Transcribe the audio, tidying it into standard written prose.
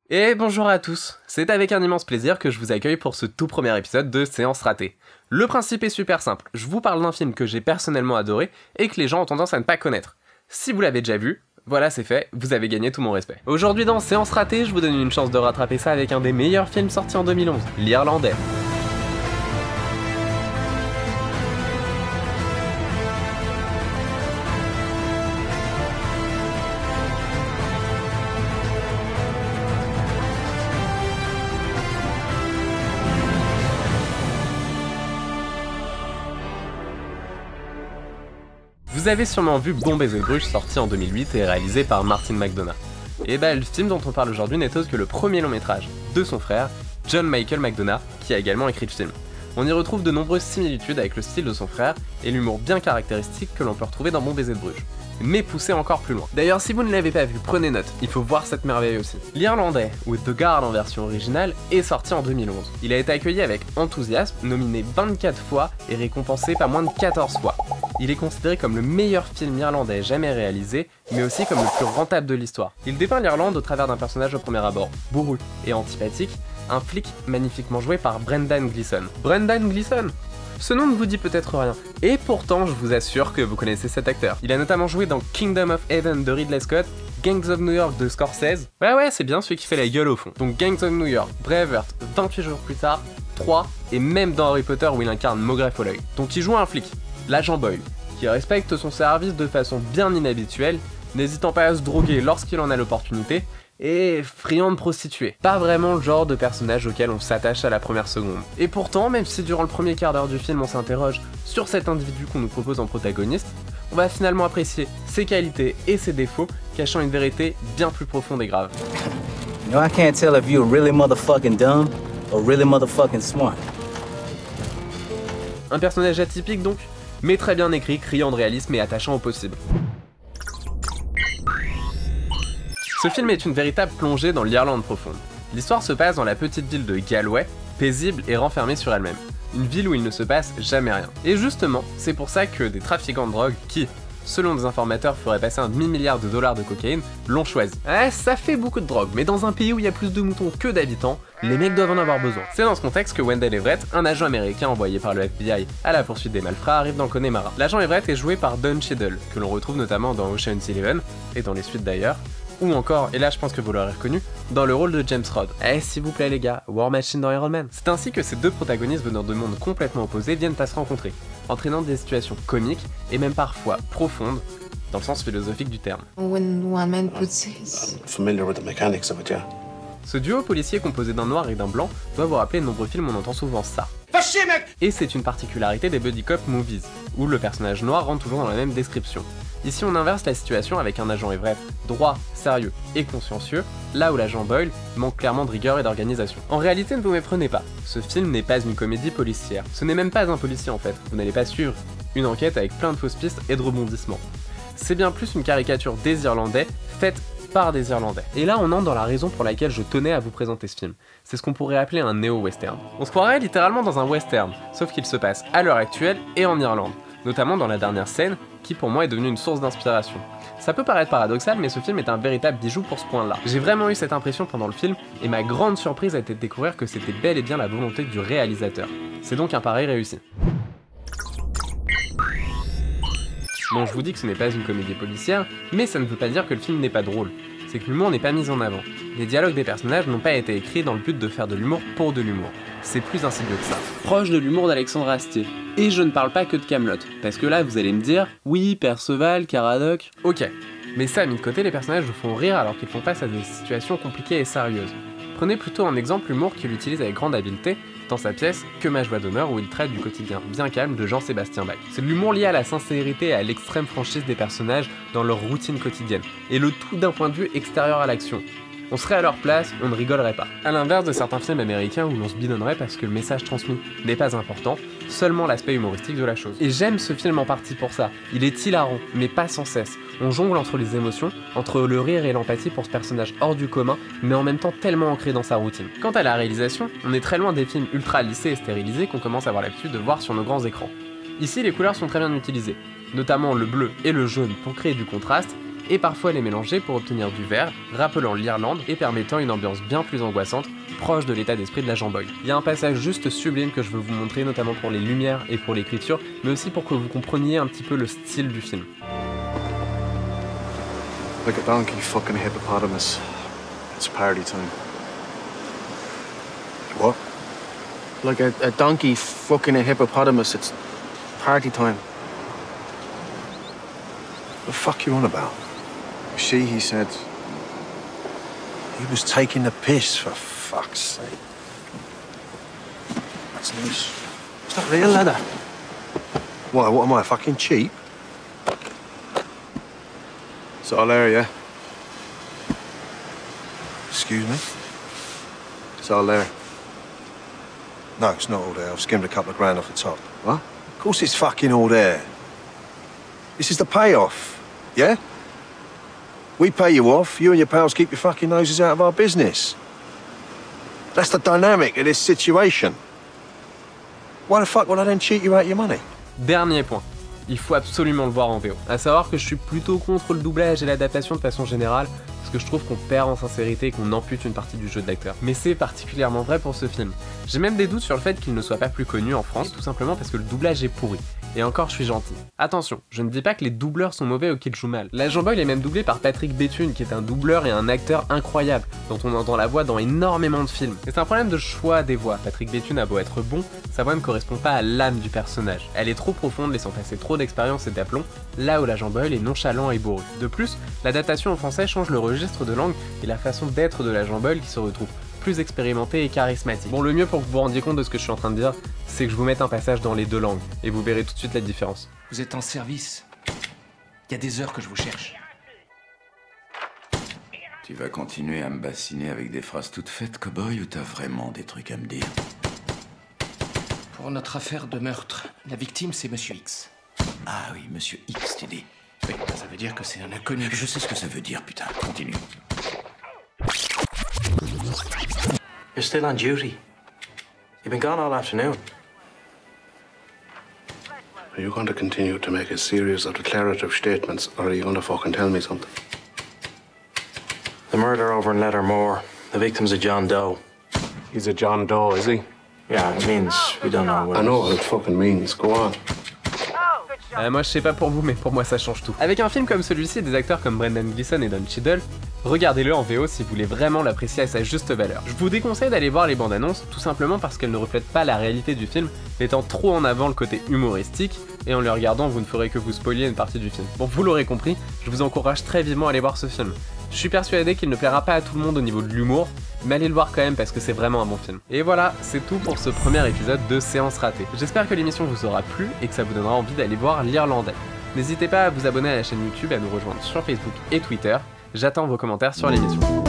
Et bonjour à tous, c'est avec un immense plaisir que je vous accueille pour ce tout premier épisode de Séance ratée. Le principe est super simple, je vous parle d'un film que j'ai personnellement adoré et que les gens ont tendance à ne pas connaître. Si vous l'avez déjà vu, voilà c'est fait, vous avez gagné tout mon respect. Aujourd'hui dans Séance ratée, je vous donne une chance de rattraper ça avec un des meilleurs films sortis en 2011, L'Irlandais. Vous avez sûrement vu Bon Baiser de Bruges, sorti en 2008 et réalisé par Martin McDonagh. Et bah le film dont on parle aujourd'hui n'est autre que le premier long métrage de son frère, John Michael McDonagh, qui a également écrit le film. On y retrouve de nombreuses similitudes avec le style de son frère et l'humour bien caractéristique que l'on peut retrouver dans Bon Baiser de Bruges, mais poussé encore plus loin. D'ailleurs si vous ne l'avez pas vu, prenez note, il faut voir cette merveille aussi. L'Irlandais, ou The Guard en version originale, est sorti en 2011. Il a été accueilli avec enthousiasme, nominé 24 fois et récompensé pas moins de 14 fois. Il est considéré comme le meilleur film irlandais jamais réalisé, mais aussi comme le plus rentable de l'histoire. Il dépeint l'Irlande au travers d'un personnage au premier abord, bourru et antipathique, un flic magnifiquement joué par Brendan Gleeson. Brendan Gleeson ? Ce nom ne vous dit peut-être rien, et pourtant je vous assure que vous connaissez cet acteur. Il a notamment joué dans Kingdom of Heaven de Ridley Scott, Gangs of New York de Scorsese. Ouais, c'est bien celui qui fait la gueule au fond. Donc Gangs of New York, Braveheart, 28 jours plus tard, 3, et même dans Harry Potter où il incarne Maugrey Folleuil. Donc il joue un flic, l'agent Boyle, qui respecte son service de façon bien inhabituelle, n'hésitant pas à se droguer lorsqu'il en a l'opportunité, et friand de prostituées. Pas vraiment le genre de personnage auquel on s'attache à la première seconde. Et pourtant, même si durant le premier quart d'heure du film on s'interroge sur cet individu qu'on nous propose en protagoniste, on va finalement apprécier ses qualités et ses défauts, cachant une vérité bien plus profonde et grave. You know, I can't tell if you're really motherfucking dumb or really motherfucking smart. Un personnage atypique donc, mais très bien écrit, criant de réalisme et attachant au possible. Ce film est une véritable plongée dans l'Irlande profonde. L'histoire se passe dans la petite ville de Galway, paisible et renfermée sur elle-même. Une ville où il ne se passe jamais rien. Et justement, c'est pour ça que des trafiquants de drogue qui, selon des informateurs, feraient passer un demi-milliard de dollars de cocaïne, l'ont choisi. Ouais, ça fait beaucoup de drogue, mais dans un pays où il y a plus de moutons que d'habitants, les mecs doivent en avoir besoin. C'est dans ce contexte que Wendell Everett, un agent américain envoyé par le FBI à la poursuite des malfrats, arrive dans le Connemara. L'agent Everett est joué par Don Cheadle, que l'on retrouve notamment dans Ocean's Eleven, et dans les suites d'ailleurs, ou encore, et là je pense que vous l'aurez reconnu, dans le rôle de James Rhodes. Eh s'il vous plaît les gars, War Machine dans Iron Man. C'est ainsi que ces deux protagonistes venant de mondes complètement opposés viennent à se rencontrer, entraînant des situations comiques et même parfois profondes, dans le sens philosophique du terme. Ce duo policier composé d'un noir et d'un blanc doit vous rappeler de nombreux films où on entend souvent ça. Fâché, mec! Et c'est une particularité des buddy cop movies, où le personnage noir rentre toujours dans la même description. Ici on inverse la situation avec un agent Everett droit, sérieux et consciencieux, là où l'agent Boyle manque clairement de rigueur et d'organisation. En réalité ne vous méprenez pas, ce film n'est pas une comédie policière, ce n'est même pas un policier en fait, vous n'allez pas suivre une enquête avec plein de fausses pistes et de rebondissements. C'est bien plus une caricature des Irlandais, faite par des Irlandais. Et là on entre dans la raison pour laquelle je tenais à vous présenter ce film. C'est ce qu'on pourrait appeler un néo-western. On se croirait littéralement dans un western, sauf qu'il se passe à l'heure actuelle et en Irlande, notamment dans la dernière scène, qui pour moi est devenue une source d'inspiration. Ça peut paraître paradoxal, mais ce film est un véritable bijou pour ce point-là. J'ai vraiment eu cette impression pendant le film, et ma grande surprise a été de découvrir que c'était bel et bien la volonté du réalisateur. C'est donc un pari réussi. Bon, je vous dis que ce n'est pas une comédie policière, mais ça ne veut pas dire que le film n'est pas drôle. C'est que l'humour n'est pas mis en avant. Les dialogues des personnages n'ont pas été écrits dans le but de faire de l'humour pour de l'humour. C'est plus insidieux que ça. Proche de l'humour d'Alexandre Astier. Et je ne parle pas que de Kaamelott, parce que là vous allez me dire, oui, Perceval, Caradoc... Ok, mais ça mis de côté, les personnages vous font rire alors qu'ils font face à des situations compliquées et sérieuses. Prenez plutôt un exemple l'humour qu'il utilise avec grande habileté dans sa pièce Que ma joie d'honneur où il traite du quotidien bien calme de Jean-Sébastien Bach. C'est de l'humour lié à la sincérité et à l'extrême franchise des personnages dans leur routine quotidienne, et le tout d'un point de vue extérieur à l'action. On serait à leur place, on ne rigolerait pas. A l'inverse de certains films américains où l'on se bidonnerait parce que le message transmis n'est pas important, seulement l'aspect humoristique de la chose. Et j'aime ce film en partie pour ça. Il est hilarant, mais pas sans cesse. On jongle entre les émotions, entre le rire et l'empathie pour ce personnage hors du commun, mais en même temps tellement ancré dans sa routine. Quant à la réalisation, on est très loin des films ultra lissés et stérilisés qu'on commence à avoir l'habitude de voir sur nos grands écrans. Ici, les couleurs sont très bien utilisées, notamment le bleu et le jaune pour créer du contraste, et parfois les mélanger pour obtenir du vert, rappelant l'Irlande et permettant une ambiance bien plus angoissante, proche de l'état d'esprit de l'agent Boyle. Il y a un passage juste sublime que je veux vous montrer, notamment pour les lumières et pour l'écriture, mais aussi pour que vous compreniez un petit peu le style du film. Like a donkey fucking a hippopotamus. It's party time. What? Like a donkey fucking a hippopotamus. It's party time. The fuck you on about? She, he said. He was taking the piss, for fuck's sake. That's nice. Is that real leather? Why, what am I, fucking cheap? It's all there, yeah? Excuse me? It's all there. No, it's not all there. I've skimmed a couple of grand off the top. What? Of course it's fucking all there. This is the payoff, yeah? We pay you off, you and your pals keep your fucking noses out of our business. That's the dynamic of this situation. Why the fuck would I then cheat you out your money? Dernier point. Il faut absolument le voir en VO. À savoir que je suis plutôt contre le doublage et l'adaptation de façon générale, parce que je trouve qu'on perd en sincérité et qu'on ampute une partie du jeu de l'acteur. Mais c'est particulièrement vrai pour ce film. J'ai même des doutes sur le fait qu'il ne soit pas plus connu en France, tout simplement parce que le doublage est pourri. Et encore, je suis gentil. Attention, je ne dis pas que les doubleurs sont mauvais ou qu'ils jouent mal. L'agent Boyle est même doublé par Patrick Béthune, qui est un doubleur et un acteur incroyable, dont on entend la voix dans énormément de films. Et c'est un problème de choix des voix. Patrick Béthune a beau être bon, sa voix ne correspond pas à l'âme du personnage. Elle est trop profonde, laissant passer trop d'expérience et d'aplomb, là où l'agent Boyle est nonchalant et bourru. De plus, l'adaptation en français change le registre de langue et la façon d'être de l'agent Boyle qui se retrouve plus expérimenté et charismatique. Bon, le mieux pour que vous vous rendiez compte de ce que je suis en train de dire, c'est que je vous mette un passage dans les deux langues, et vous verrez tout de suite la différence. Vous êtes en service. Il y a des heures que je vous cherche. Tu vas continuer à me bassiner avec des phrases toutes faites, cow-boy, ou t'as vraiment des trucs à me dire? Pour notre affaire de meurtre, la victime c'est Monsieur X. Ah oui, Monsieur X, tu dis. Oui, ça veut dire que c'est un inconnu. Je sais ce que ça veut dire, putain. Continue. You're still on duty. You've been gone all afternoon. Are you going to continue to make a series of declarative statements, or are you going to fucking tell me something? The murder over in Lettermore. The victim's a John Doe. He's a John Doe, is he? Yeah, it means we don't know what. I know what it fucking means. Go on. Moi je sais pas pour vous, mais pour moi ça change tout. Avec un film comme celui-ci et des acteurs comme Brendan Gleeson et Don Cheadle, regardez-le en VO si vous voulez vraiment l'apprécier à sa juste valeur. Je vous déconseille d'aller voir les bandes annonces, tout simplement parce qu'elles ne reflètent pas la réalité du film, mettant trop en avant le côté humoristique, et en les regardant vous ne ferez que vous spoiler une partie du film. Bon, vous l'aurez compris, je vous encourage très vivement à aller voir ce film. Je suis persuadé qu'il ne plaira pas à tout le monde au niveau de l'humour, mais allez le voir quand même parce que c'est vraiment un bon film. Et voilà, c'est tout pour ce premier épisode de Séance ratée. J'espère que l'émission vous aura plu et que ça vous donnera envie d'aller voir l'Irlandais. N'hésitez pas à vous abonner à la chaîne YouTube et à nous rejoindre sur Facebook et Twitter. J'attends vos commentaires sur l'émission.